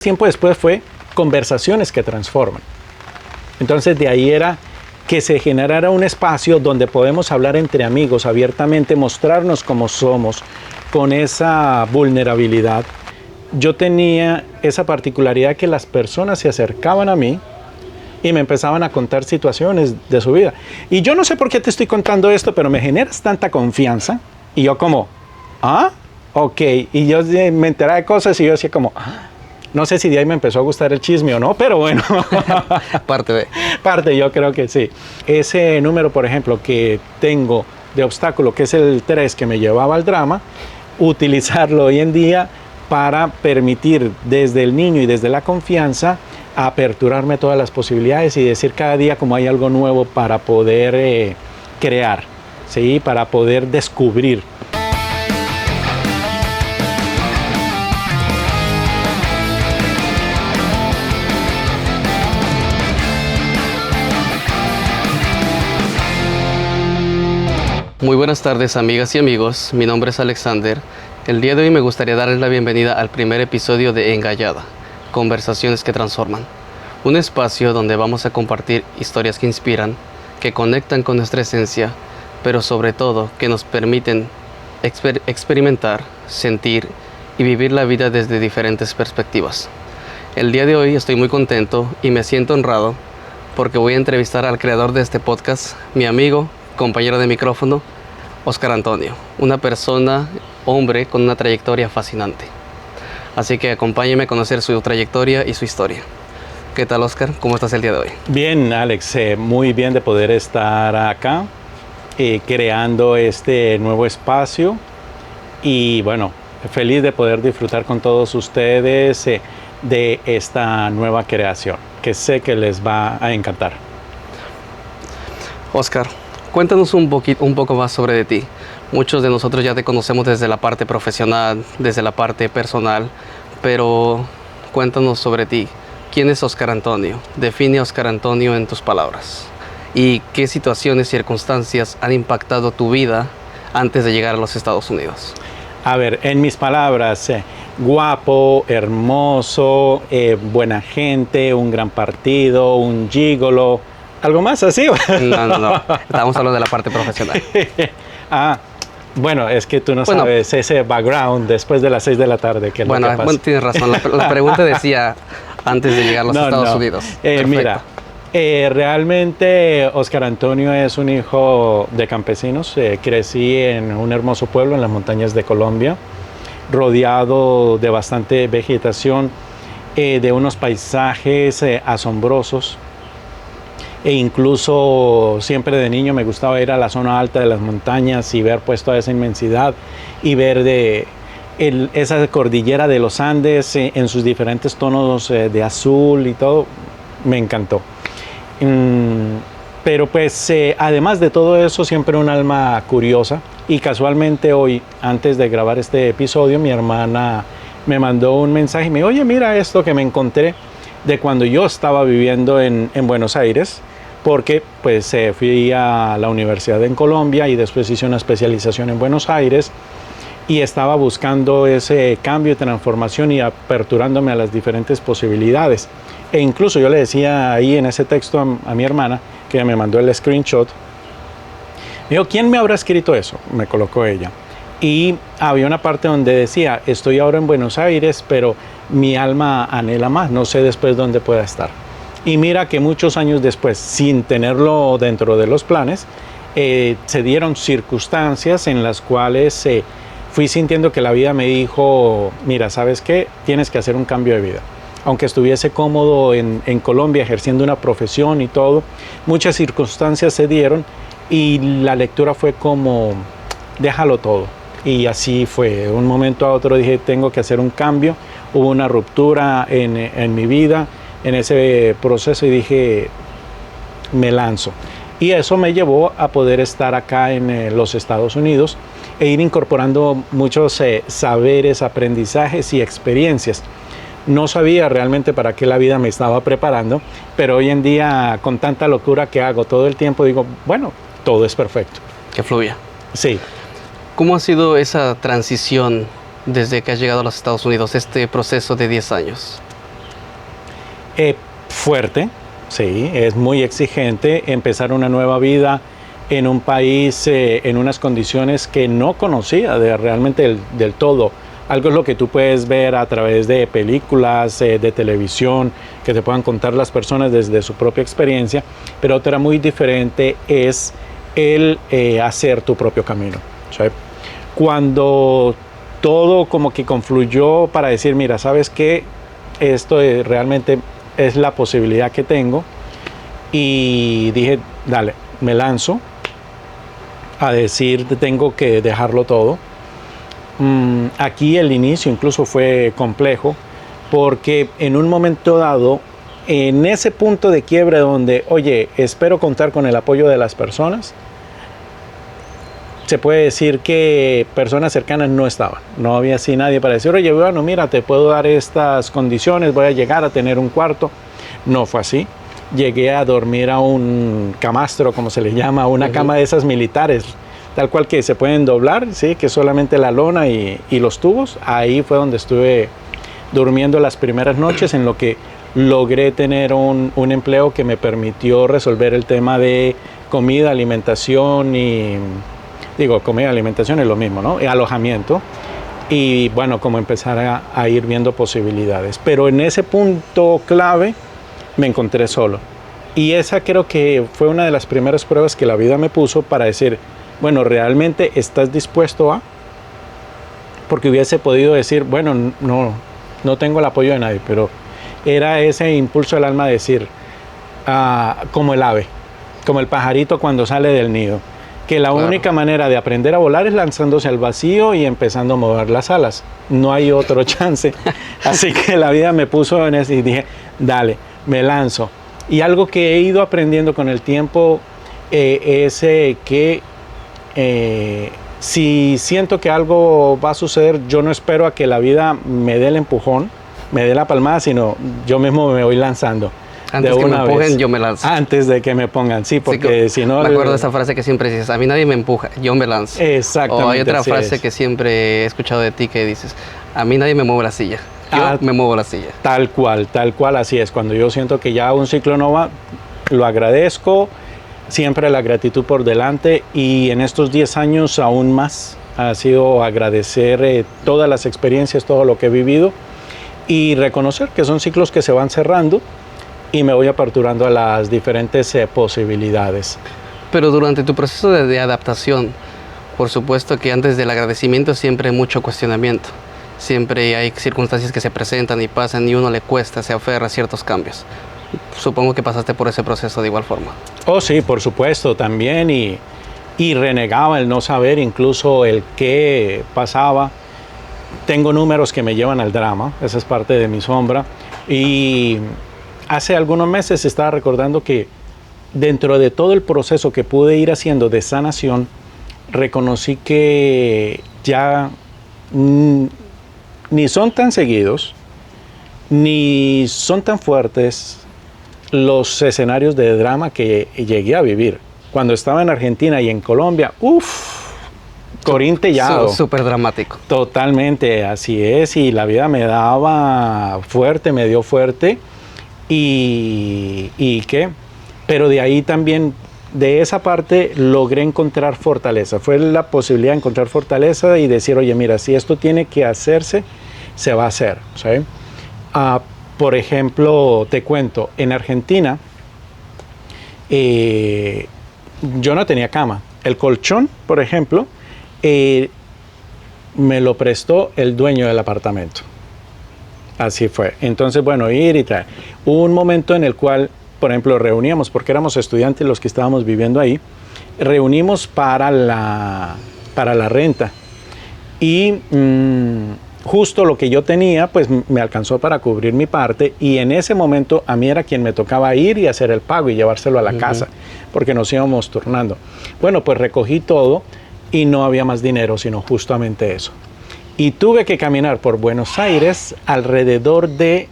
Tiempo después fue conversaciones que transforman. Entonces de ahí era que se generara un espacio donde podemos hablar entre amigos abiertamente, mostrarnos como somos, con esa vulnerabilidad. Yo tenía esa particularidad que las personas se acercaban a mí y me empezaban a contar situaciones de su vida. Y yo no sé por qué te estoy contando esto, pero me generas tanta confianza. Y yo como, ok. Y yo me enteraba de cosas y yo decía como, no sé si de ahí me empezó a gustar el chisme o no, pero bueno. Parte, yo creo que sí. Ese número, por ejemplo, que tengo de obstáculo, que es el 3 que me llevaba al drama, utilizarlo hoy en día para permitir desde el niño y desde la confianza aperturarme a todas las posibilidades y decir cada día como hay algo nuevo para poder crear, ¿sí? Para poder descubrir. Muy buenas tardes, amigas y amigos. Mi nombre es Alexander. El día de hoy me gustaría darles la bienvenida al primer episodio de Engallada, Conversaciones que Transforman. Un espacio donde vamos a compartir historias que inspiran, que conectan con nuestra esencia, pero sobre todo que nos permiten experimentar, sentir y vivir la vida desde diferentes perspectivas. El día de hoy estoy muy contento y me siento honrado porque voy a entrevistar al creador de este podcast, mi amigo, compañero de micrófono, Oscar Antonio, una persona, hombre con una trayectoria fascinante. Así que acompáñenme a conocer su trayectoria y su historia. ¿Qué tal, Oscar? ¿Cómo estás el día de hoy? Bien, Alex, muy bien de poder estar acá, creando este nuevo espacio y bueno, feliz de poder disfrutar con todos ustedes de esta nueva creación, que sé que les va a encantar. Oscar, cuéntanos un poco más sobre ti. Muchos de nosotros ya te conocemos desde la parte profesional, desde la parte personal, pero cuéntanos sobre ti. ¿Quién es Oscar Antonio? Define a Oscar Antonio en tus palabras. ¿Y qué situaciones y circunstancias han impactado tu vida antes de llegar a los Estados Unidos? A ver, en mis palabras, guapo, hermoso, buena gente, un gran partido, un gigolo. ¿Algo más así? No. Estamos hablando de la parte profesional. Bueno, es que tú no sabes ese background después de las 6 de la tarde. Que es lo que pasa. Bueno, tienes razón. La pregunta decía antes de llegar a los Estados Unidos. Mira, realmente Oscar Antonio es un hijo de campesinos. Crecí en un hermoso pueblo en las montañas de Colombia, rodeado de bastante vegetación, de unos paisajes asombrosos. E incluso siempre de niño me gustaba ir a la zona alta de las montañas y ver pues toda esa inmensidad y ver esa cordillera de los Andes en sus diferentes tonos de azul y todo. Me encantó. Pero pues además de todo eso, siempre un alma curiosa, y casualmente hoy, antes de grabar este episodio, mi hermana me mandó un mensaje y me dijo: oye, mira esto que me encontré de cuando yo estaba viviendo en Buenos Aires, porque pues fui a la universidad en Colombia y después hice una especialización en Buenos Aires y estaba buscando ese cambio y transformación y aperturándome a las diferentes posibilidades. E incluso yo le decía ahí en ese texto a mi hermana, que me mandó el screenshot, me dijo: ¿quién me habrá escrito eso? Me colocó ella. Y había una parte donde decía: estoy ahora en Buenos Aires, pero mi alma anhela más, no sé después dónde pueda estar. Y mira que muchos años después, sin tenerlo dentro de los planes, se dieron circunstancias en las cuales fui sintiendo que la vida me dijo: mira, ¿sabes qué? Tienes que hacer un cambio de vida. Aunque estuviese cómodo en Colombia ejerciendo una profesión y todo, muchas circunstancias se dieron y la lectura fue como: déjalo todo. Y así fue. De un momento a otro dije: tengo que hacer un cambio. Hubo una ruptura en mi vida, en ese proceso, y dije: me lanzo. Y eso me llevó a poder estar acá en los Estados Unidos e ir incorporando muchos saberes, aprendizajes y experiencias. No sabía realmente para qué la vida me estaba preparando, pero hoy en día, con tanta locura que hago todo el tiempo, digo: bueno, todo es perfecto. Que fluya. Sí. ¿Cómo ha sido esa transición desde que has llegado a los Estados Unidos, este proceso de 10 años? Fuerte, sí, es muy exigente empezar una nueva vida en un país, en unas condiciones que no conocía realmente del todo. Algo es lo que tú puedes ver a través de películas, de televisión, que te puedan contar las personas desde su propia experiencia, pero otra muy diferente es el hacer tu propio camino. ¿Sí? Cuando todo como que confluyó para decir, mira, ¿sabes qué? Esto realmente es la posibilidad que tengo, y dije, dale, me lanzo a decir, tengo que dejarlo todo. Aquí el inicio incluso fue complejo, porque en un momento dado, en ese punto de quiebre donde, oye, espero contar con el apoyo de las personas, se puede decir que personas cercanas no estaban. No había así nadie para decir, oye, bueno, mira, te puedo dar estas condiciones, voy a llegar a tener un cuarto. No fue así. Llegué a dormir a un camastro, como se le llama, una cama de esas militares, tal cual que se pueden doblar, ¿sí? Que solamente la lona y los tubos. Ahí fue donde estuve durmiendo las primeras noches, en lo que logré tener un empleo que me permitió resolver el tema de comida, alimentación y... Digo, comida, alimentación es lo mismo, ¿no? Y alojamiento. Y bueno, como empezar a ir viendo posibilidades. Pero en ese punto clave me encontré solo. Y esa creo que fue una de las primeras pruebas que la vida me puso para decir, bueno, ¿realmente estás dispuesto a? Porque hubiese podido decir, bueno, no tengo el apoyo de nadie, pero era ese impulso del alma de decir, como el ave, como el pajarito cuando sale del nido, que la única manera de aprender a volar es lanzándose al vacío y empezando a mover las alas. No hay otro chance. Así que la vida me puso en eso y dije, dale, me lanzo. Y algo que he ido aprendiendo con el tiempo es que si siento que algo va a suceder, yo no espero a que la vida me dé el empujón, me dé la palmada, sino yo mismo me voy lanzando. Antes de que me empujen, yo me lanzo. Antes de que me pongan, sí, porque si no... Me acuerdo de esa frase que siempre dices, a mí nadie me empuja, yo me lanzo. Exactamente. O hay otra frase que siempre he escuchado de ti que dices, a mí nadie me mueve la silla, yo me muevo la silla. Tal cual, así es. Cuando yo siento que ya un ciclo no va, lo agradezco, siempre la gratitud por delante, y en estos 10 años aún más ha sido agradecer todas las experiencias, todo lo que he vivido, y reconocer que son ciclos que se van cerrando, y me voy aperturando a las diferentes posibilidades. Pero durante tu proceso de adaptación, por supuesto que antes del agradecimiento siempre hay mucho cuestionamiento. Siempre hay circunstancias que se presentan y pasan y uno le cuesta, se aferra a ciertos cambios. Supongo que pasaste por ese proceso de igual forma. Oh, sí, por supuesto, también. Y renegaba el no saber incluso el qué pasaba. Tengo números que me llevan al drama, esa es parte de mi sombra. Y hace algunos meses estaba recordando que dentro de todo el proceso que pude ir haciendo de sanación, reconocí que ya ni son tan seguidos, ni son tan fuertes los escenarios de drama que llegué a vivir. Cuando estaba en Argentina y en Colombia, corintellado. Súper dramático. Totalmente, así es, y la vida me daba fuerte, me dio fuerte. ¿Y qué? Pero de ahí también, de esa parte, logré encontrar fortaleza. Fue la posibilidad de encontrar fortaleza y decir, oye, mira, si esto tiene que hacerse, se va a hacer, ¿sabes? Por ejemplo, te cuento, en Argentina, yo no tenía cama. El colchón, por ejemplo, me lo prestó el dueño del apartamento. Así fue. Entonces, bueno, ir y traer. Hubo un momento en el cual, por ejemplo, reuníamos, porque éramos estudiantes los que estábamos viviendo ahí, reunimos para la renta. Y justo lo que yo tenía, pues me alcanzó para cubrir mi parte, y en ese momento a mí era quien me tocaba ir y hacer el pago y llevárselo a la casa, porque nos íbamos turnando. Bueno, pues recogí todo y no había más dinero, sino justamente eso. Y tuve que caminar por Buenos Aires alrededor de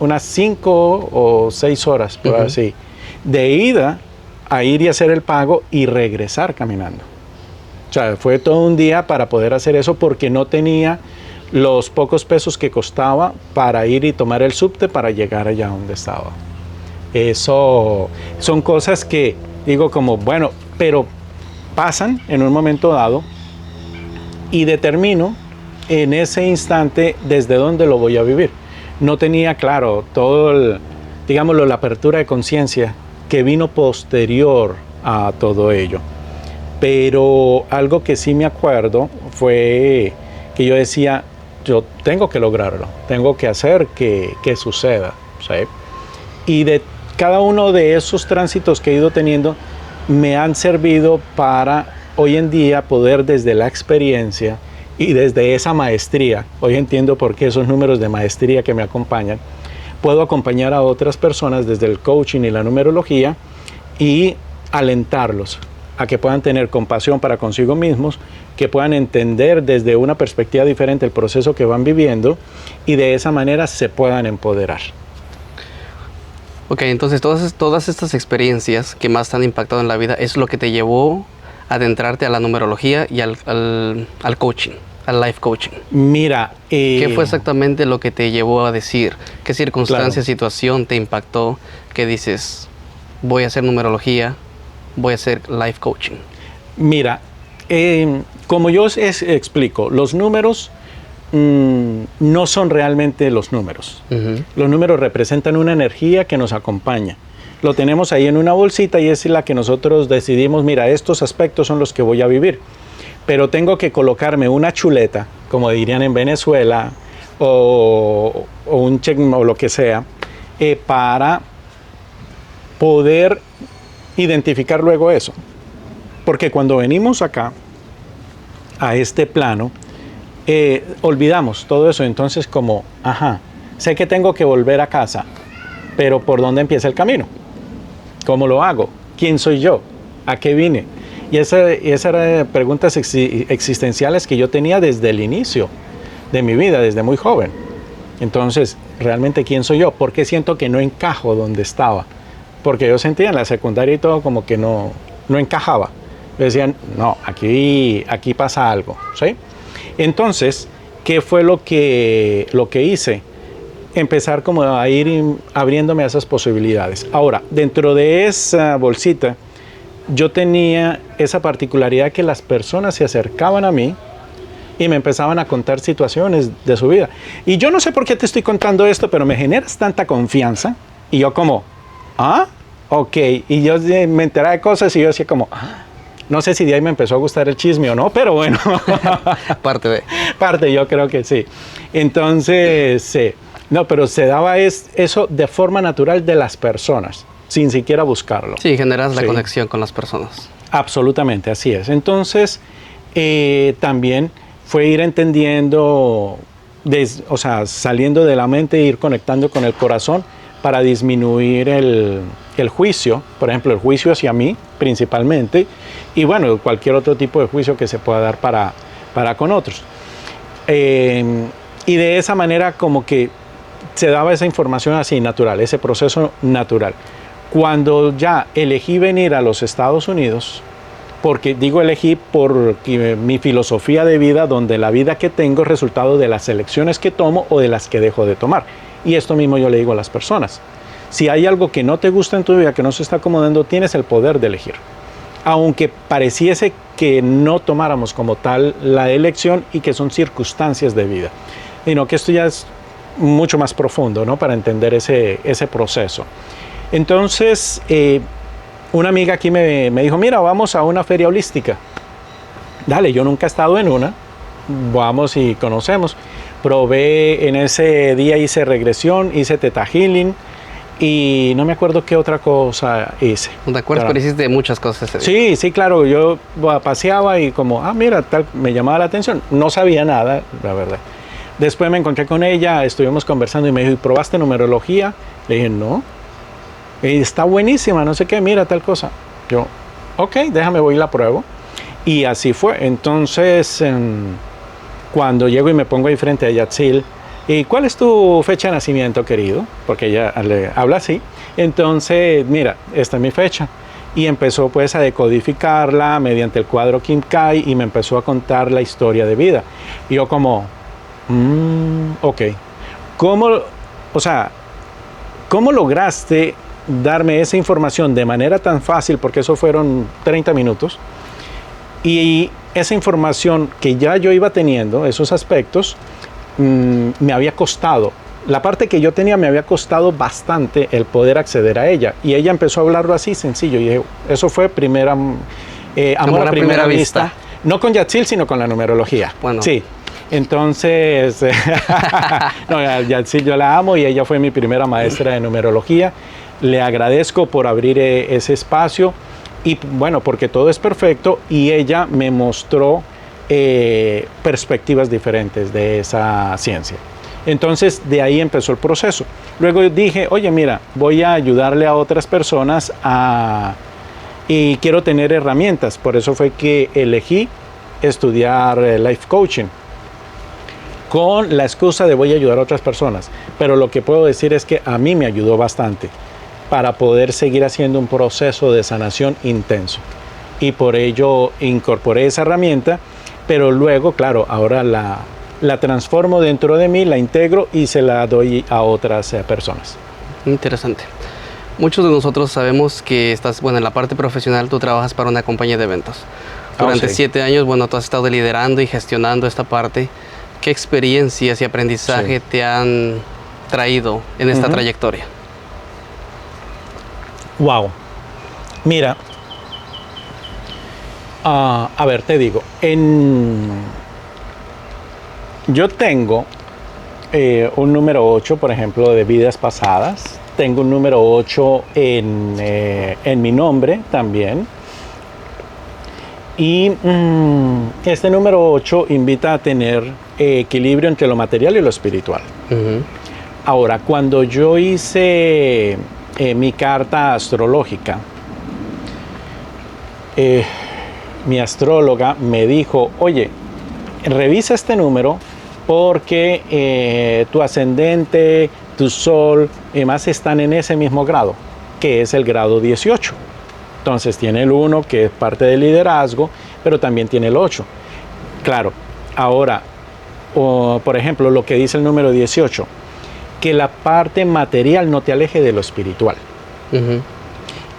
unas 5 o 6 horas, por así, de ida a ir y hacer el pago y regresar caminando. O sea, fue todo un día para poder hacer eso porque no tenía los pocos pesos que costaba para ir y tomar el subte para llegar allá donde estaba. Eso son cosas que digo como, bueno, pero pasan en un momento dado y determino en ese instante desde dónde lo voy a vivir. No tenía claro todo, digámoslo, la apertura de conciencia que vino posterior a todo ello. Pero algo que sí me acuerdo fue que yo decía, yo tengo que lograrlo, tengo que hacer que suceda, ¿sí? Y de cada uno de esos tránsitos que he ido teniendo me han servido para hoy en día poder desde la experiencia y desde esa maestría, hoy entiendo por qué esos números de maestría que me acompañan, puedo acompañar a otras personas desde el coaching y la numerología y alentarlos a que puedan tener compasión para consigo mismos, que puedan entender desde una perspectiva diferente el proceso que van viviendo y de esa manera se puedan empoderar. Ok, entonces todas estas experiencias que más te han impactado en la vida es lo que te llevó a adentrarte a la numerología y al coaching, al life coaching. Mira, ¿qué fue exactamente lo que te llevó a decir? ¿Qué circunstancia, claro, situación te impactó que dices, voy a hacer numerología, voy a hacer life coaching? Mira, como yo explico, los números no son realmente los números. Los números representan una energía que nos acompaña. Lo tenemos ahí en una bolsita y es la que nosotros decidimos, mira, estos aspectos son los que voy a vivir. Pero tengo que colocarme una chuleta, como dirían en Venezuela, o un check o lo que sea, para poder identificar luego eso. Porque cuando venimos acá, a este plano, olvidamos todo eso. Entonces como, sé que tengo que volver a casa, pero ¿por dónde empieza el camino? ¿Cómo lo hago? ¿Quién soy yo? ¿A qué vine? Y esas eran preguntas existenciales que yo tenía desde el inicio de mi vida, desde muy joven. Entonces, ¿realmente quién soy yo? ¿Por qué siento que no encajo donde estaba? Porque yo sentía en la secundaria y todo como que no encajaba. Yo decía, no, aquí pasa algo, ¿sí? Entonces, ¿qué fue lo que hice? Empezar como a ir abriéndome a esas posibilidades. Ahora, dentro de esa bolsita, yo tenía esa particularidad que las personas se acercaban a mí y me empezaban a contar situaciones de su vida. Y yo no sé por qué te estoy contando esto, pero me generas tanta confianza. Y yo como, ok. Y yo me enteraba de cosas y yo decía como, no sé si de ahí me empezó a gustar el chisme o no, pero bueno. Parte, yo creo que sí. Entonces, no, pero se daba eso de forma natural de las personas, sin siquiera buscarlo. Sí, generas la conexión con las personas. Absolutamente, así es. Entonces, también fue ir entendiendo, o sea, saliendo de la mente e ir conectando con el corazón para disminuir el juicio, por ejemplo, el juicio hacia mí principalmente, y bueno, cualquier otro tipo de juicio que se pueda dar para con otros. Y de esa manera como que se daba esa información así natural, ese proceso natural. Cuando ya elegí venir a los Estados Unidos, porque digo elegí porque mi filosofía de vida, donde la vida que tengo es resultado de las elecciones que tomo o de las que dejo de tomar. Y esto mismo yo le digo a las personas. Si hay algo que no te gusta en tu vida, que no se está acomodando, tienes el poder de elegir. Aunque pareciese que no tomáramos como tal la elección y que son circunstancias de vida. Sino que esto ya es mucho más profundo, ¿no? Para entender ese proceso. Entonces, una amiga aquí me dijo, mira, vamos a una feria holística. Dale, yo nunca he estado en una. Vamos y conocemos. Probé, en ese día hice regresión, hice Theta Healing y no me acuerdo qué otra cosa hice. ¿No te acuerdas? Pero hiciste muchas cosas ese día. Sí, claro. Yo paseaba y como, mira, tal, me llamaba la atención. No sabía nada, la verdad. Después me encontré con ella, estuvimos conversando y me dijo, ¿y probaste numerología? Le dije, no. Y está buenísima, no sé qué, mira tal cosa. Yo, ok, déjame, voy y la pruebo. Y así fue. Entonces, cuando llego y me pongo ahí frente a Yatzil, ¿y cuál es tu fecha de nacimiento, querido? Porque ella le habla así. Entonces, mira, esta es mi fecha. Y empezó pues a decodificarla mediante el cuadro Kim Kai y me empezó a contar la historia de vida. Y yo como, Ok. ¿Cómo, o sea, cómo lograste darme esa información de manera tan fácil? Porque eso fueron 30 minutos. Y esa información que ya yo iba teniendo, esos aspectos, me había costado. La parte que yo tenía me había costado bastante el poder acceder a ella. Y ella empezó a hablarlo así sencillo. Y dije, eso fue amor a primera vista. No con Yatzil, sino con la numerología. Bueno. Sí. Entonces, no, Yatzil yo la amo y ella fue mi primera maestra de numerología. Le agradezco por abrir ese espacio y bueno, porque todo es perfecto y ella me mostró perspectivas diferentes de esa ciencia. Entonces, de ahí empezó el proceso. Luego dije, oye, mira, voy a ayudarle a otras personas y quiero tener herramientas. Por eso fue que elegí estudiar life coaching con la excusa de voy a ayudar a otras personas. Pero lo que puedo decir es que a mí me ayudó bastante para poder seguir haciendo un proceso de sanación intenso. Y por ello incorporé esa herramienta, pero luego, claro, ahora la transformo dentro de mí, la integro y se la doy a otras personas. Interesante. Muchos de nosotros sabemos que estás, bueno, en la parte profesional tú trabajas para una compañía de eventos. Durante 7 años, bueno, tú has estado liderando y gestionando esta parte. ¿Qué experiencias y aprendizaje te han traído en esta trayectoria? Wow. Mira, a ver, te digo, yo tengo un número 8, por ejemplo, de vidas pasadas. Tengo un número 8 en mi nombre también. Y este número 8 invita a tener equilibrio entre lo material y lo espiritual. Ahora, cuando yo hice mi carta astrológica, mi astróloga me dijo, oye, revisa este número porque tu ascendente, tu sol y más están en ese mismo grado, que es el grado 18. Entonces tiene el 1, que es parte del liderazgo, pero también tiene el 8. Claro, ahora, por ejemplo, lo que dice el número 18, que la parte material no te aleje de lo espiritual.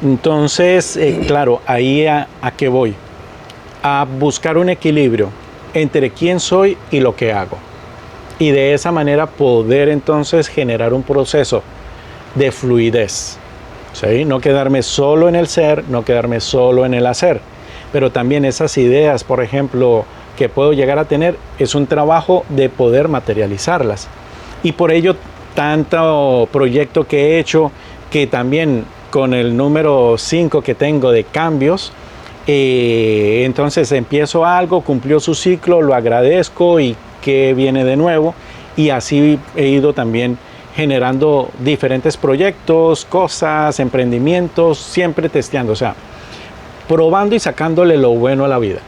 Entonces, claro, ahí a qué voy. A buscar un equilibrio entre quién soy y lo que hago. Y de esa manera poder entonces generar un proceso de fluidez. ¿Sí? No quedarme solo en el ser, no quedarme solo en el hacer. Pero también esas ideas, por ejemplo, que puedo llegar a tener, es un trabajo de poder materializarlas. Y por ello, tanto proyecto que he hecho, que también con el número 5 que tengo de cambios, entonces empiezo algo, cumplió su ciclo, lo agradezco y que viene de nuevo. Y así he ido también generando diferentes proyectos, cosas, emprendimientos, siempre testeando, o sea, probando y sacándole lo bueno a la vida.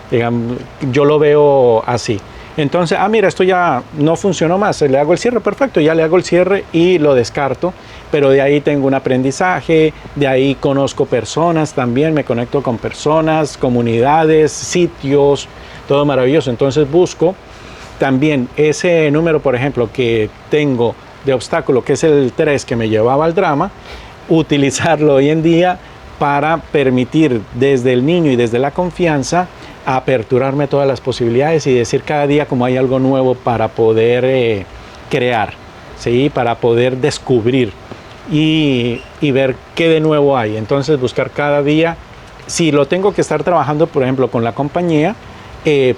Digamos, yo lo veo así. Entonces, mira, esto ya no funcionó más, le hago el cierre, perfecto, ya le hago el cierre y lo descarto, pero de ahí tengo un aprendizaje, de ahí conozco personas también, me conecto con personas, comunidades, sitios, todo maravilloso. Entonces busco también ese número, por ejemplo, que tengo de obstáculo, que es el 3 que me llevaba al drama, utilizarlo hoy en día para permitir desde el niño y desde la confianza aperturarme todas las posibilidades y decir cada día como hay algo nuevo para poder crear, ¿sí? Para poder descubrir y ver qué de nuevo hay. Entonces buscar cada día, si lo tengo que estar trabajando, por ejemplo, con la compañía,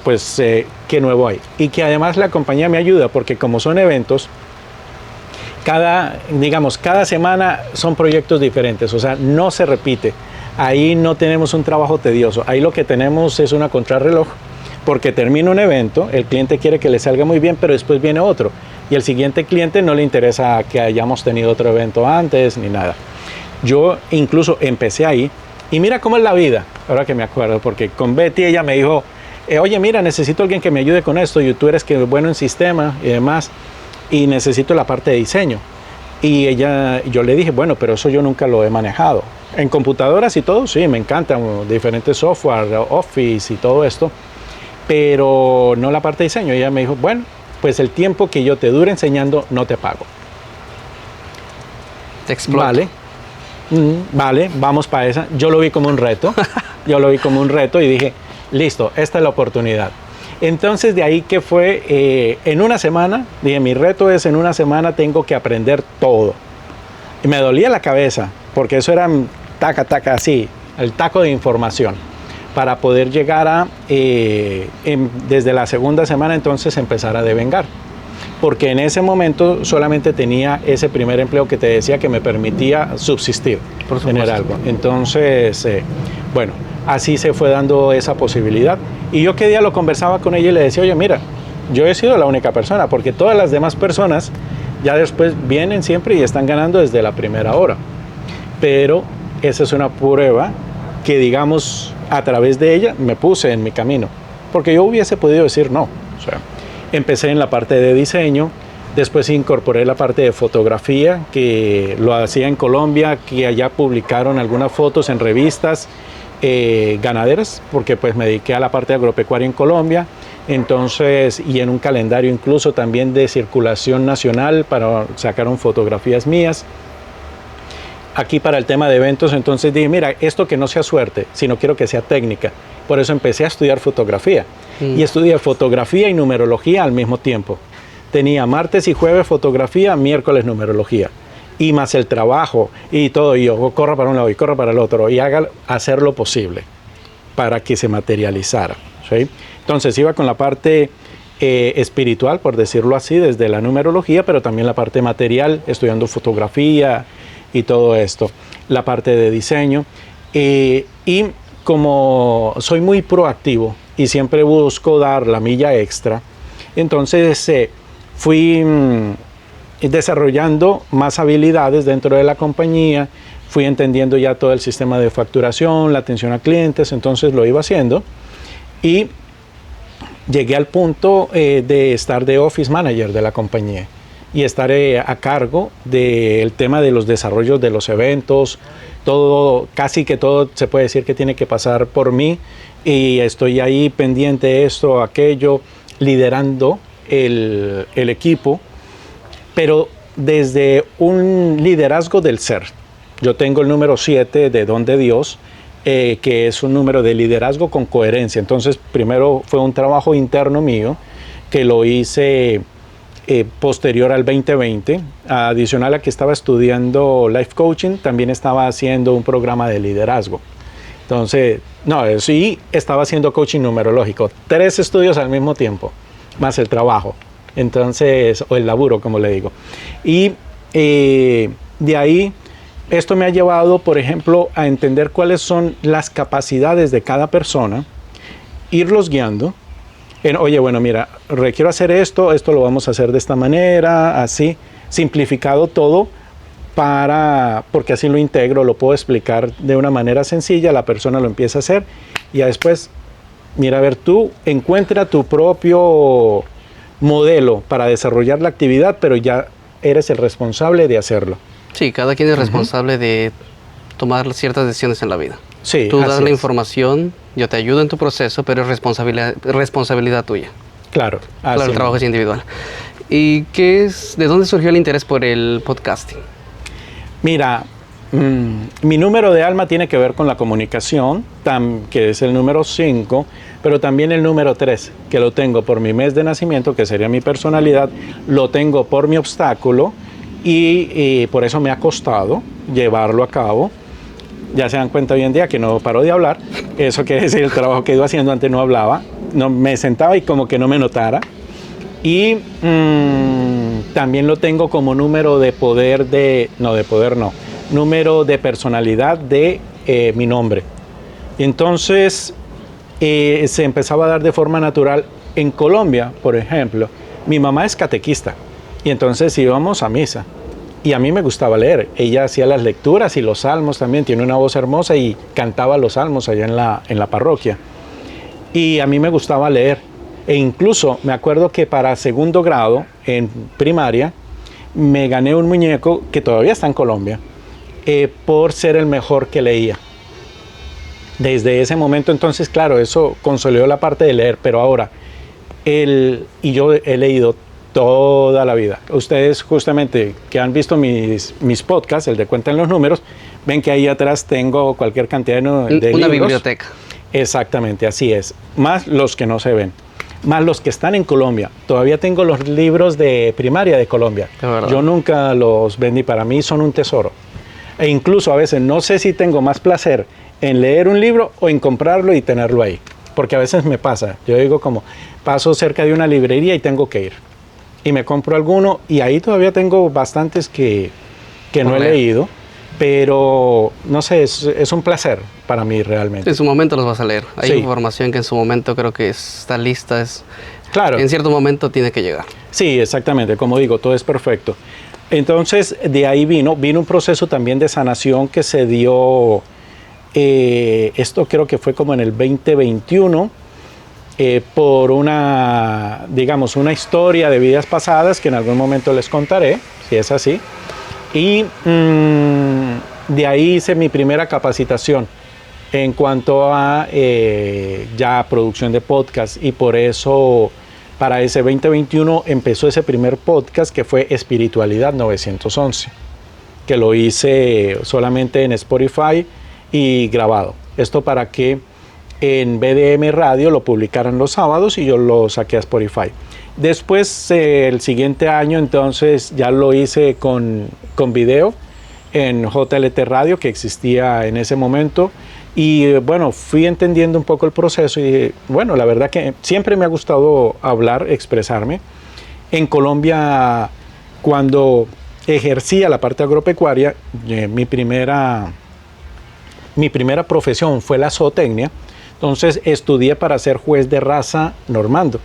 pues qué nuevo hay. Y que además la compañía me ayuda porque como son eventos, cada semana son proyectos diferentes, o sea, no se repite. Ahí no tenemos un trabajo tedioso, ahí lo que tenemos es una contrarreloj, porque termina un evento, el cliente quiere que le salga muy bien, pero después viene otro, y el siguiente cliente no le interesa que hayamos tenido otro evento antes, ni nada. Yo incluso empecé ahí, y mira cómo es la vida, ahora que me acuerdo, porque con Betty ella me dijo, oye, mira, necesito alguien que me ayude con esto, y tú eres que bueno en sistema y demás, y necesito la parte de diseño. Y yo le dije, bueno, pero eso yo nunca lo he manejado. En computadoras y todo, sí, me encantan diferentes software, Office y todo esto, pero no la parte de diseño. Y ella me dijo, bueno, pues el tiempo que yo te dure enseñando no te pago. Te exploto. Vale. Vale, vamos para esa. Yo lo vi como un reto. Y dije, listo, esta es la oportunidad. Entonces de ahí que fue, en una semana, dije, mi reto es en una semana tengo que aprender todo. Y me dolía la cabeza, porque eso era taca, así, el taco de información, para poder llegar a, desde la segunda semana entonces empezar a devengar. Porque en ese momento solamente tenía ese primer empleo que te decía que me permitía subsistir, tener algo. Entonces, bueno, así se fue dando esa posibilidad. Y yo qué día lo conversaba con ella y le decía, oye, mira, yo he sido la única persona, porque todas las demás personas ya después vienen siempre y están ganando desde la primera hora. Pero esa es una prueba que, digamos, a través de ella me puse en mi camino. Porque yo hubiese podido decir no. O sea, empecé en la parte de diseño, después incorporé la parte de fotografía, que lo hacía en Colombia, que allá publicaron algunas fotos en revistas ganaderas, porque pues me dediqué a la parte agropecuaria en Colombia, entonces, y en un calendario incluso también de circulación nacional, para sacaron fotografías mías. Aquí para el tema de eventos, entonces dije, mira, esto que no sea suerte, sino quiero que sea técnica. Por eso empecé a estudiar fotografía. Y estudié fotografía y numerología al mismo tiempo. Tenía martes y jueves fotografía, miércoles numerología. Y más el trabajo y todo. Y yo corro para un lado y corro para el otro. Y hacer lo posible para que se materializara. ¿Sí? Entonces iba con la parte espiritual, por decirlo así, desde la numerología, pero también la parte material, estudiando fotografía y todo esto. La parte de diseño. Y como soy muy proactivo y siempre busco dar la milla extra, entonces fui desarrollando más habilidades dentro de la compañía, fui entendiendo ya todo el sistema de facturación, la atención a clientes, entonces lo iba haciendo y llegué al punto de estar de office manager de la compañía y estar a cargo del tema de los desarrollos de los eventos. Todo, casi que todo se puede decir que tiene que pasar por mí y estoy ahí pendiente de esto, aquello, liderando el equipo, pero desde un liderazgo del ser. Yo tengo el número 7 de Don de Dios, que es un número de liderazgo con coherencia. Entonces, primero fue un trabajo interno mío que lo hice posterior al 2020, adicional a que estaba estudiando life coaching, también estaba haciendo un programa de liderazgo. Entonces, no, sí, estaba haciendo coaching numerológico, 3 estudios al mismo tiempo, más el trabajo, entonces, o el laburo, como le digo. Y de ahí, esto me ha llevado, por ejemplo, a entender cuáles son las capacidades de cada persona, irlos guiando. Oye, bueno, mira, requiero hacer esto lo vamos a hacer de esta manera, así, simplificado todo, porque así lo integro, lo puedo explicar de una manera sencilla, la persona lo empieza a hacer y ya después, mira, a ver, tú encuentra tu propio modelo para desarrollar la actividad, pero ya eres el responsable de hacerlo. Sí, cada quien es responsable de tomar ciertas decisiones en la vida. Sí, tú das la información, yo te ayudo en tu proceso, pero es responsabilidad tuya. Claro. Claro, el trabajo es individual. ¿Y de dónde surgió el interés por el podcasting? Mira, mi número de alma tiene que ver con la comunicación, que es el número 5, pero también el número 3, que lo tengo por mi mes de nacimiento, que sería mi personalidad, lo tengo por mi obstáculo y por eso me ha costado llevarlo a cabo. Ya se dan cuenta hoy en día que no paro de hablar. Eso quiere decir el trabajo que iba haciendo. Antes no hablaba, no, me sentaba y como que no me notara. Y también lo tengo como número de poder número de personalidad de mi nombre. Y entonces se empezaba a dar de forma natural. En Colombia, por ejemplo, mi mamá es catequista y entonces íbamos a misa. Y a mí me gustaba leer. Ella hacía las lecturas y los salmos también. Tiene una voz hermosa y cantaba los salmos allá en la parroquia. Y a mí me gustaba leer. E incluso me acuerdo que para segundo grado, en primaria, me gané un muñeco que todavía está en Colombia, por ser el mejor que leía. Desde ese momento, entonces, claro, eso consolidó la parte de leer. Pero ahora, y yo he leído Toda la vida. Ustedes justamente que han visto mis podcasts, el de Cuenten los Números, ven que ahí atrás tengo cualquier cantidad de una libros. Biblioteca. Exactamente, así es. Más los que no se ven. Más los que están en Colombia. Todavía tengo los libros de primaria de Colombia. Yo nunca los vendí. Para mí son un tesoro. E incluso a veces no sé si tengo más placer en leer un libro o en comprarlo y tenerlo ahí. Porque a veces me pasa. Yo digo como, paso cerca de una librería y tengo que ir. Y me compro alguno y ahí todavía tengo bastantes que no he leído. Pero, no sé, es un placer para mí realmente. En su momento los vas a leer. Hay Sí. información que en su momento creo que está lista. Claro. En cierto momento tiene que llegar. Sí, exactamente. Como digo, todo es perfecto. Entonces, de ahí vino un proceso también de sanación que se dio, esto creo que fue como en el 2021, por una historia de vidas pasadas que en algún momento les contaré, si es así. Y de ahí hice mi primera capacitación en cuanto a ya producción de podcast, y por eso para ese 2021 empezó ese primer podcast que fue Espiritualidad 911, que lo hice solamente en Spotify y grabado. Esto para que en BDM Radio lo publicaran los sábados y yo lo saqué a Spotify. Después, el siguiente año, entonces ya lo hice con video en JLT Radio, que existía en ese momento. Y bueno, fui entendiendo un poco el proceso y bueno, la verdad que siempre me ha gustado hablar, expresarme. En Colombia, cuando ejercía la parte agropecuaria, mi primera profesión fue la zootecnia. Entonces estudié para ser juez de raza normando.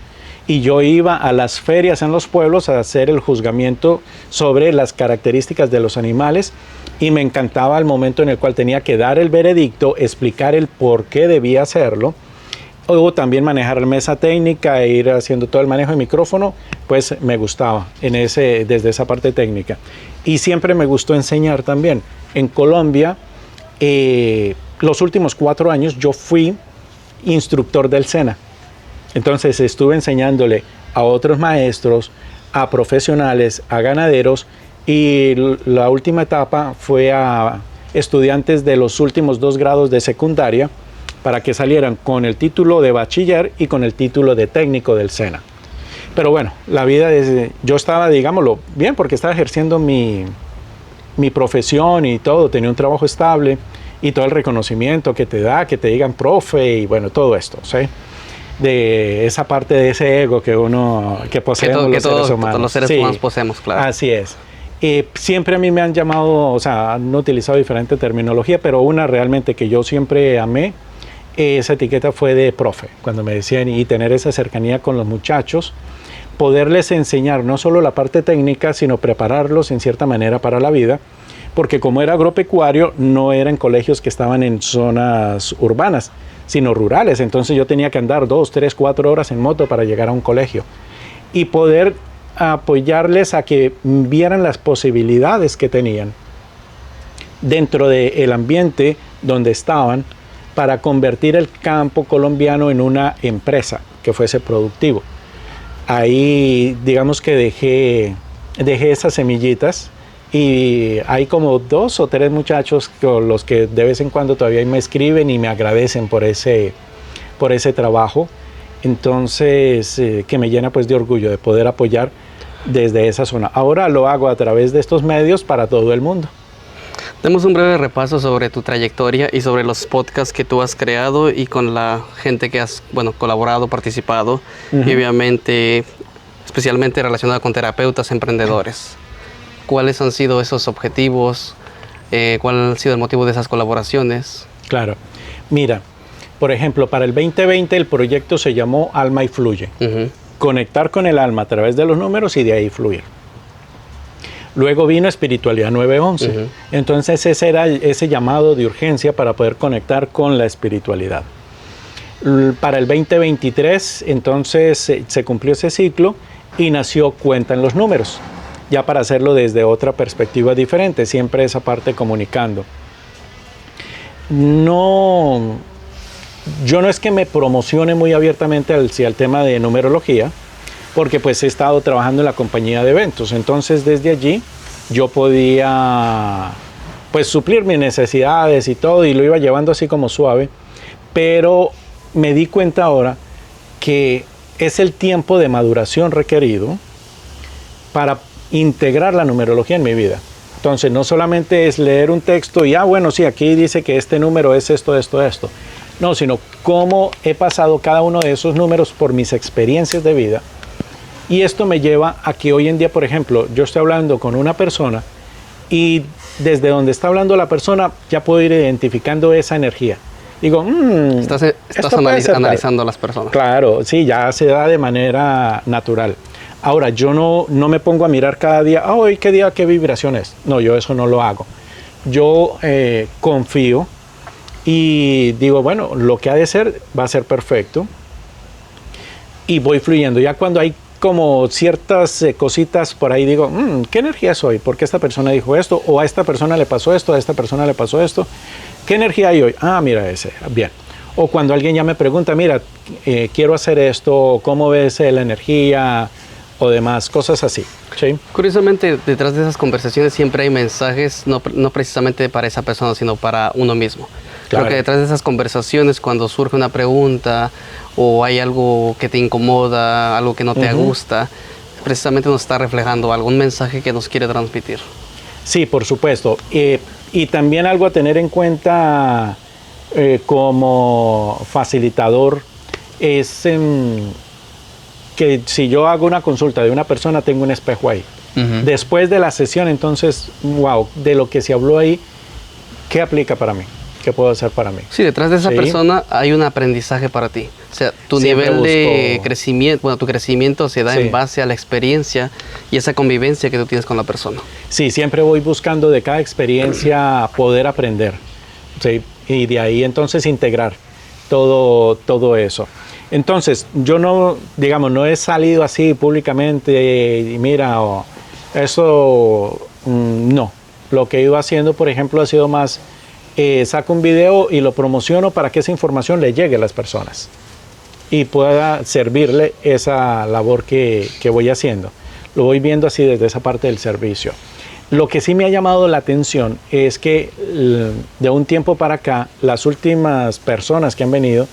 Y yo iba a las ferias en los pueblos a hacer el juzgamiento sobre las características de los animales, y me encantaba el momento en el cual tenía que dar el veredicto, explicar el por qué debía hacerlo, o también manejar la mesa técnica e ir haciendo todo el manejo de micrófono. Pues me gustaba desde esa parte técnica. Y siempre me gustó enseñar también. En Colombia, los últimos 4 años yo fui instructor del SENA. Entonces estuve enseñándole a otros maestros, a profesionales, a ganaderos, y la última etapa fue a estudiantes de los últimos 2 grados de secundaria para que salieran con el título de bachiller y con el título de técnico del SENA. Pero bueno, la vida yo estaba, digámoslo, bien, porque estaba ejerciendo mi profesión y todo, tenía un trabajo estable y todo el reconocimiento que te da, que te digan profe y bueno, todo esto, ¿sí? De esa parte de ese ego que poseemos los seres humanos. Todos los seres humanos poseemos, claro. Así es. Siempre a mí me han llamado, o sea, han utilizado diferente terminología, pero una realmente que yo siempre amé, esa etiqueta fue de profe, cuando me decían, y tener esa cercanía con los muchachos, poderles enseñar no solo la parte técnica, sino prepararlos en cierta manera para la vida, porque como era agropecuario, no eran colegios que estaban en zonas urbanas, sino rurales. Entonces yo tenía que andar 2, 3, 4 horas en moto para llegar a un colegio y poder apoyarles a que vieran las posibilidades que tenían dentro del ambiente donde estaban para convertir el campo colombiano en una empresa que fuese productivo. Ahí digamos que dejé esas semillitas, y hay como 2 o 3 muchachos con los que de vez en cuando todavía me escriben y me agradecen por ese trabajo. Entonces, que me llena pues de orgullo de poder apoyar desde esa zona. Ahora lo hago a través de estos medios para todo el mundo. Demos un breve repaso sobre tu trayectoria y sobre los podcasts que tú has creado y con la gente que has colaborado, participado, y obviamente especialmente relacionada con terapeutas, emprendedores. ¿Cuáles han sido esos objetivos? ¿Cuál ha sido el motivo de esas colaboraciones? Claro. Mira, por ejemplo, para el 2020 el proyecto se llamó Alma y Fluye. Conectar con el alma a través de los números y de ahí fluir. Luego vino Espiritualidad 911. Entonces ese era ese llamado de urgencia para poder conectar con la espiritualidad. Para el 2023 entonces se cumplió ese ciclo y nació Cuentan los Números, ya para hacerlo desde otra perspectiva diferente, siempre esa parte comunicando. Yo no es que me promocione muy abiertamente hacia el tema de numerología, porque pues he estado trabajando en la compañía de eventos. Entonces desde allí yo podía pues suplir mis necesidades y todo, y lo iba llevando así como suave, pero me di cuenta ahora que es el tiempo de maduración requerido para integrar la numerología en mi vida. Entonces no solamente es leer un texto y bueno, sí, aquí dice que este número es esto, esto, esto. No, sino cómo he pasado cada uno de esos números por mis experiencias de vida. Y esto me lleva a que hoy en día, por ejemplo, yo estoy hablando con una persona y desde donde está hablando la persona ya puedo ir identificando esa energía. Digo, Estás analizando a las personas. Claro, sí, ya se da de manera natural. Ahora, yo no me pongo a mirar cada día, hoy qué día, qué vibración es. No, yo eso no lo hago. Yo confío y digo, bueno, lo que ha de ser va a ser perfecto. Y voy fluyendo. Ya cuando hay como ciertas cositas por ahí, digo, ¿qué energía soy? ¿Por qué esta persona dijo esto? O a esta persona le pasó esto, a esta persona le pasó esto. ¿Qué energía hay hoy? Mira ese, bien. O cuando alguien ya me pregunta, mira, quiero hacer esto, ¿cómo ves la energía? O demás, cosas así. ¿Sí? Curiosamente, detrás de esas conversaciones siempre hay mensajes, no precisamente para esa persona, sino para uno mismo. Claro. Creo que detrás de esas conversaciones, cuando surge una pregunta o hay algo que te incomoda, algo que no te gusta, precisamente nos está reflejando algún mensaje que nos quiere transmitir. Sí, por supuesto. Y también algo a tener en cuenta como facilitador es que si yo hago una consulta de una persona, tengo un espejo ahí. Después de la sesión, entonces, wow, de lo que se habló ahí, ¿qué aplica para mí? ¿Qué puedo hacer para mí? Sí, detrás de esa persona hay un aprendizaje para ti. O sea, tu nivel de crecimiento, bueno, tu crecimiento se da en base a la experiencia y esa convivencia que tú tienes con la persona. Sí, siempre voy buscando de cada experiencia poder aprender. Sí, y de ahí entonces integrar todo eso. Entonces, yo no he salido así públicamente y mira, eso no. Lo que he ido haciendo, por ejemplo, ha sido más, saco un video y lo promociono para que esa información le llegue a las personas y pueda servirle esa labor que voy haciendo. Lo voy viendo así desde esa parte del servicio. Lo que sí me ha llamado la atención es que de un tiempo para acá, las últimas personas que han venido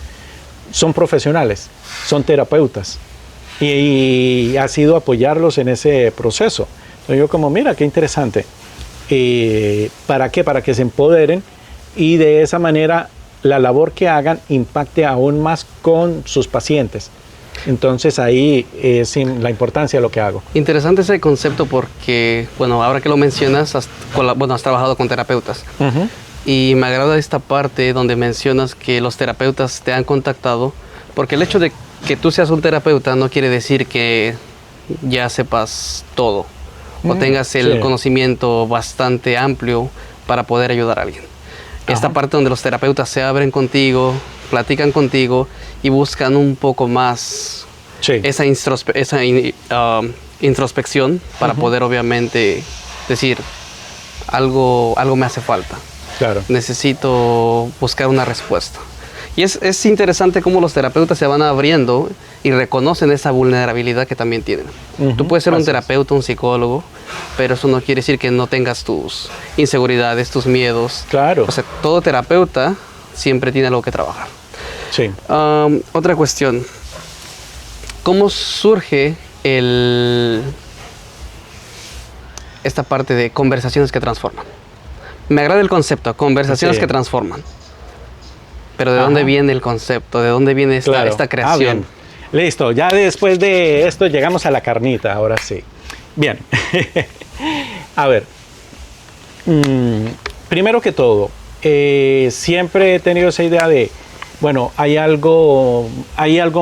son profesionales, son terapeutas y ha sido apoyarlos en ese proceso. Entonces yo como, mira, qué interesante. ¿Para qué? Para que se empoderen y de esa manera la labor que hagan impacte aún más con sus pacientes. Entonces ahí es la importancia de lo que hago. Interesante ese concepto porque, bueno, ahora que lo mencionas, has trabajado con terapeutas. Y me agrada esta parte donde mencionas que los terapeutas te han contactado, porque el hecho de que tú seas un terapeuta no quiere decir que ya sepas todo o tengas el conocimiento bastante amplio para poder ayudar a alguien. Esta parte donde los terapeutas se abren contigo, platican contigo y buscan un poco más esa introspección para poder obviamente decir algo me hace falta. Claro. Necesito buscar una respuesta. Y es interesante cómo los terapeutas se van abriendo y reconocen esa vulnerabilidad que también tienen. Tú puedes ser un terapeuta, un psicólogo, pero eso no quiere decir que no tengas tus inseguridades, tus miedos. Claro. O sea, todo terapeuta siempre tiene algo que trabajar. Sí. Otra cuestión. ¿Cómo surge esta parte de conversaciones que transforman? Me agrada el concepto, conversaciones que transforman. Pero ¿de dónde viene el concepto? ¿De dónde viene esta creación? Bien. Listo, ya después de esto llegamos a la carnita, ahora sí. Bien. A ver. Primero que todo, siempre he tenido esa idea de, bueno, hay algo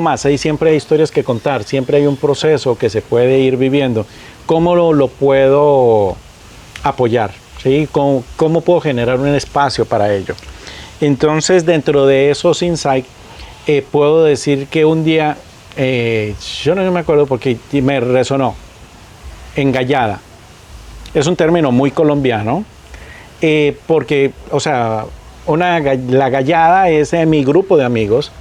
más, siempre hay historias que contar, siempre hay un proceso que se puede ir viviendo. ¿Cómo lo puedo apoyar? ¿Sí? ¿Cómo puedo generar un espacio para ello? Entonces, dentro de esos insights, puedo decir que un día, yo no me acuerdo porque me resonó, engallada. Es un término muy colombiano, porque, o sea, la gallada es mi grupo de amigos,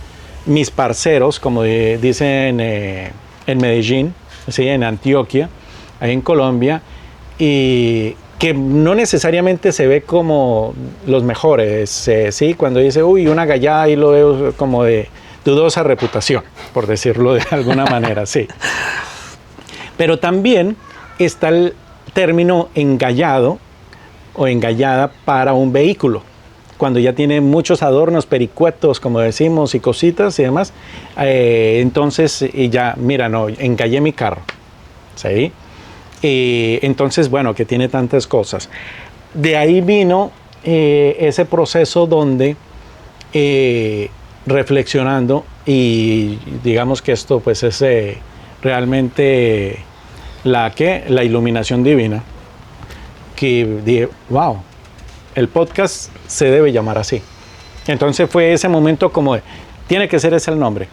mis parceros, como dicen en Medellín, ¿sí? En Antioquia, ahí en Colombia, y que no necesariamente se ve como los mejores, ¿sí? Cuando dice, uy, una gallada, ahí lo veo como de dudosa reputación, por decirlo de alguna manera, sí. Pero también está el término engallado o engallada para un vehículo, cuando ya tiene muchos adornos, pericuetos, como decimos, y cositas y demás, entonces y ya, mira, no, engallé mi carro, ¿sí? Entonces, bueno, que tiene tantas cosas. De ahí vino ese proceso donde, reflexionando, y digamos que esto pues es realmente la iluminación divina, que dije, wow, el podcast se debe llamar así. Entonces fue ese momento como de, tiene que ser ese el nombre.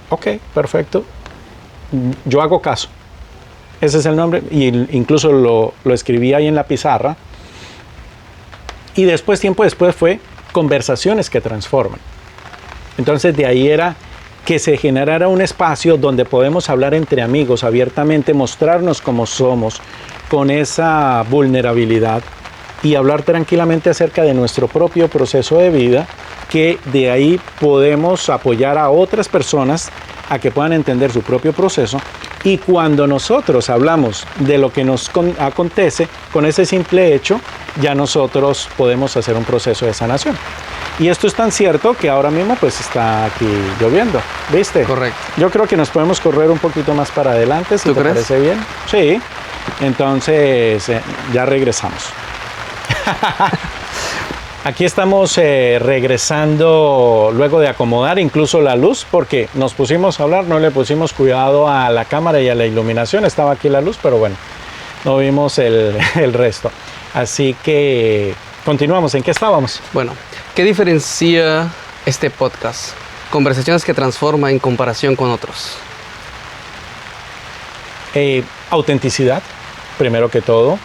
Ok, perfecto, yo hago caso. Ese es el nombre, y incluso lo escribí ahí en la pizarra. Y después, tiempo después, fue Conversaciones que Transforman. Entonces de ahí era que se generara un espacio donde podemos hablar entre amigos abiertamente, mostrarnos como somos, con esa vulnerabilidad, y hablar tranquilamente acerca de nuestro propio proceso de vida, que de ahí podemos apoyar a otras personas a que puedan entender su propio proceso. Y cuando nosotros hablamos de lo que nos acontece, con ese simple hecho, ya nosotros podemos hacer un proceso de sanación. Y esto es tan cierto que ahora mismo pues está aquí lloviendo, ¿viste? Correcto. Yo creo que nos podemos correr un poquito más para adelante, si te parece bien. Sí, entonces ya regresamos. Aquí estamos regresando luego de acomodar incluso la luz, porque nos pusimos a hablar, no le pusimos cuidado a la cámara y a la iluminación. Estaba aquí la luz, pero bueno, no vimos el resto. Así que continuamos. ¿En qué estábamos? Bueno, ¿qué diferencia este podcast? Conversaciones que transforman en comparación con otros. Autenticidad, primero que todo,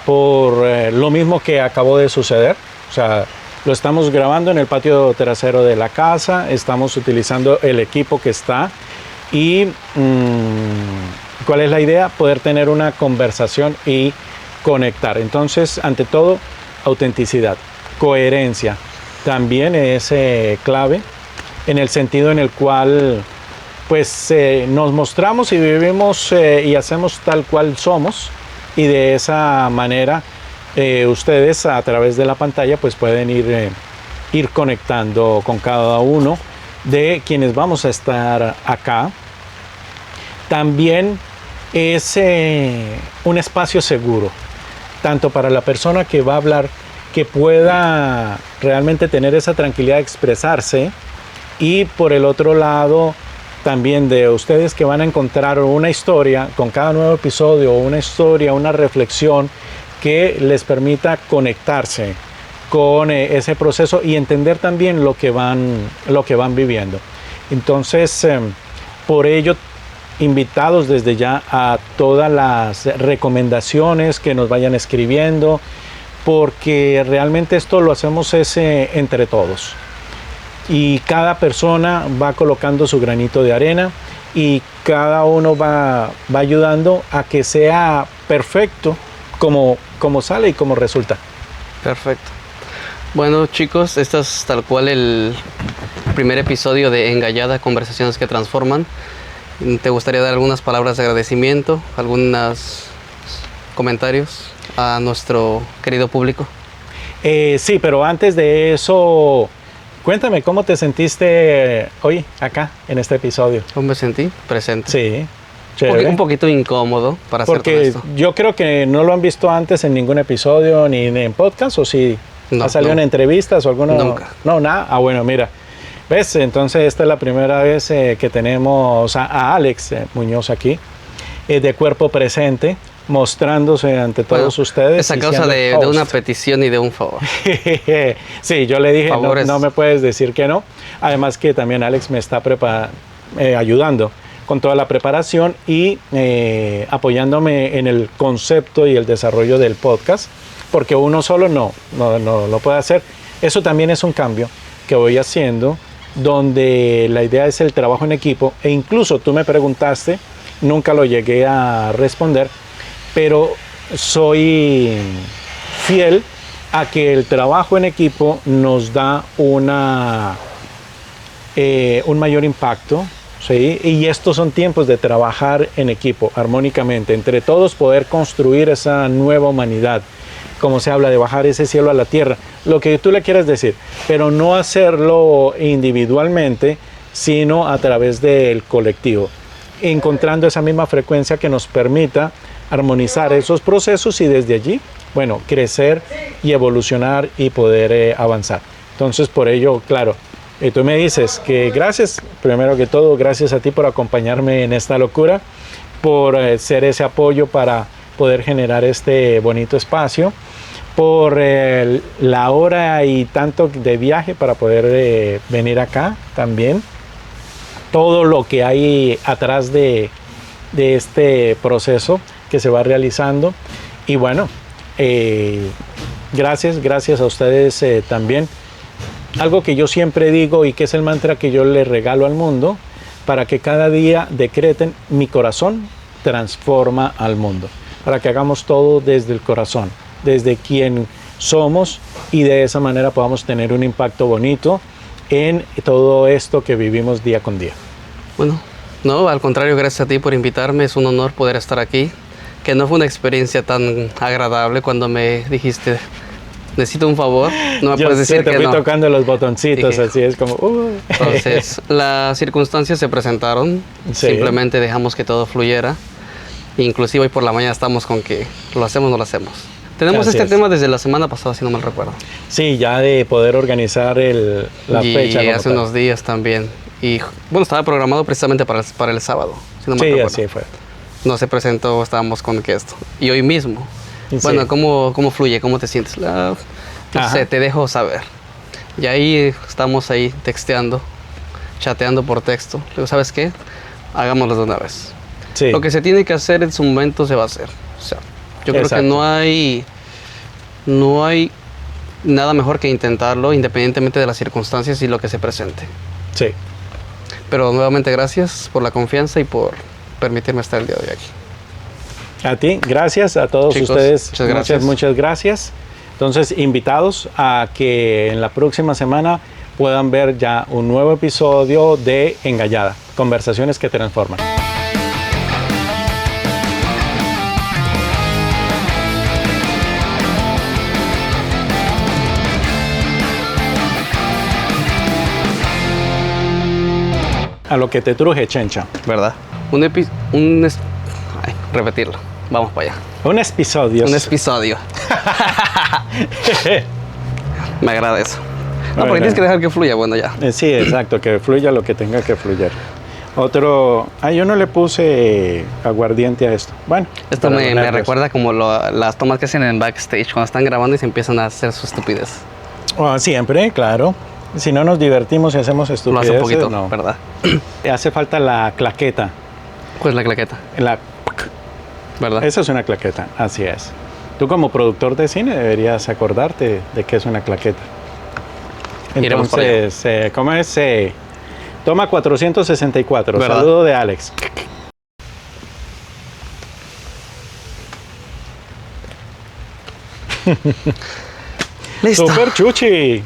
por lo mismo que acabó de suceder. O sea, lo estamos grabando en el patio trasero de la casa, estamos utilizando el equipo que está, y ¿cuál es la idea? Poder tener una conversación y conectar. Entonces, ante todo, autenticidad, coherencia, también es clave, en el sentido en el cual pues nos mostramos y vivimos y hacemos tal cual somos, y de esa manera ustedes a través de la pantalla pues pueden ir conectando con cada uno de quienes vamos a estar acá. También es un espacio seguro, tanto para la persona que va a hablar, que pueda realmente tener esa tranquilidad de expresarse, y por el otro lado también de ustedes, que van a encontrar una historia con cada nuevo episodio, una historia, una reflexión que les permita conectarse con ese proceso y entender también lo que van viviendo. Entonces, por ello, invitados desde ya a todas las recomendaciones que nos vayan escribiendo, porque realmente esto lo hacemos entre todos. Y cada persona va colocando su granito de arena, y cada uno va ayudando a que sea perfecto como sale y como resulta. Perfecto. Bueno, chicos, este es tal cual el primer episodio de Engallada, Conversaciones que Transforman. ¿Te gustaría dar algunas palabras de agradecimiento, algunos comentarios a nuestro querido público? Sí, pero antes de eso, cuéntame, ¿cómo te sentiste hoy acá en este episodio? ¿Cómo me sentí? Presente. Sí, chévere. Un poquito incómodo, para ser porque honesto. yo creo que no lo han visto antes en ningún episodio ni en podcast, ¿o sí? No, ¿Ha salido en entrevistas o alguna? Nunca. No, nada. Ah, bueno, mira. ¿Ves? Entonces esta es la primera vez que tenemos a Alex Muñoz aquí, de cuerpo presente, mostrándose ante todos ustedes. Es a causa de una petición y de un favor. Sí, yo le dije, no me puedes decir que no. Además que también Alex me está ayudando con toda la preparación y apoyándome en el concepto y el desarrollo del podcast, porque uno solo no lo puede hacer. Eso también es un cambio que voy haciendo, donde la idea es el trabajo en equipo. E incluso tú me preguntaste nunca lo llegué a responder, pero soy fiel a que el trabajo en equipo nos da un mayor impacto, ¿sí? Y estos son tiempos de trabajar en equipo, armónicamente, entre todos poder construir esa nueva humanidad, como se habla de bajar ese cielo a la tierra, lo que tú le quieras decir, pero no hacerlo individualmente, sino a través del colectivo, encontrando esa misma frecuencia que nos permita armonizar esos procesos y desde allí, bueno, crecer y evolucionar y poder avanzar. Entonces, por ello, claro, tú me dices que gracias, primero que todo, gracias a ti por acompañarme en esta locura, por ser ese apoyo para poder generar este bonito espacio, por la hora y tanto de viaje para poder venir acá también, todo lo que hay atrás de este proceso que se va realizando y bueno, gracias a ustedes también. Algo que yo siempre digo y que es el mantra que yo le regalo al mundo, para que cada día decreten: mi corazón transforma al mundo, para que hagamos todo desde el corazón, desde quien somos, y de esa manera podamos tener un impacto bonito en todo esto que vivimos día con día. Bueno, no, al contrario, gracias a ti por invitarme, es un honor poder estar aquí, que no fue una experiencia tan agradable cuando me dijiste, necesito un favor, no me puedes decir que no. Te fui tocando los botoncitos, dije, así es como... Entonces, las circunstancias se presentaron, sí. Simplemente dejamos que todo fluyera, inclusive hoy por la mañana estamos con que lo hacemos o no lo hacemos. Tenemos este tema desde la semana pasada, si no mal recuerdo. Sí, ya de poder organizar la fecha. Y hace unos días también. Y bueno, estaba programado precisamente para el sábado, si no mal recuerdo. Sí, así fue. No se presentó, estábamos con que esto. Y hoy mismo. Sí. Bueno, ¿cómo fluye? ¿Cómo te sientes? No sé, te dejo saber. Y ahí estamos ahí texteando, chateando por texto. Luego, ¿sabes qué? Hagámoslo de una vez. Sí. Lo que se tiene que hacer en su momento se va a hacer. O sea, yo creo que no hay nada mejor que intentarlo independientemente de las circunstancias y lo que se presente. Sí. Pero nuevamente gracias por la confianza y por permitirme estar el día de hoy aquí. A ti, gracias a todos Chicos, ustedes. Muchas gracias. Entonces, invitados a que en la próxima semana puedan ver ya un nuevo episodio de Engallada, conversaciones que transforman. A lo que te truje, Chencha. ¿Verdad? Repetirlo. Vamos para allá. Un episodio. Me agrada eso. No, porque tienes que dejar que fluya, bueno, ya. Sí, exacto, que fluya lo que tenga que fluir. Otro... yo no le puse aguardiente a esto. Bueno. Esto me recuerda como las tomas que hacen en backstage, cuando están grabando y se empiezan a hacer su estupidez. Siempre, claro. Si no nos divertimos y hacemos estupideces, lo hace un poquito, no. ¿Verdad? Hace falta la claqueta. ¿Cuál es la claqueta? ¿Verdad? Esa es una claqueta, así es. Tú como productor de cine deberías acordarte de qué es una claqueta. Entonces, ¿cómo es? Toma 464, ¿verdad? Saludo de Alex. Listo. Super chuchi.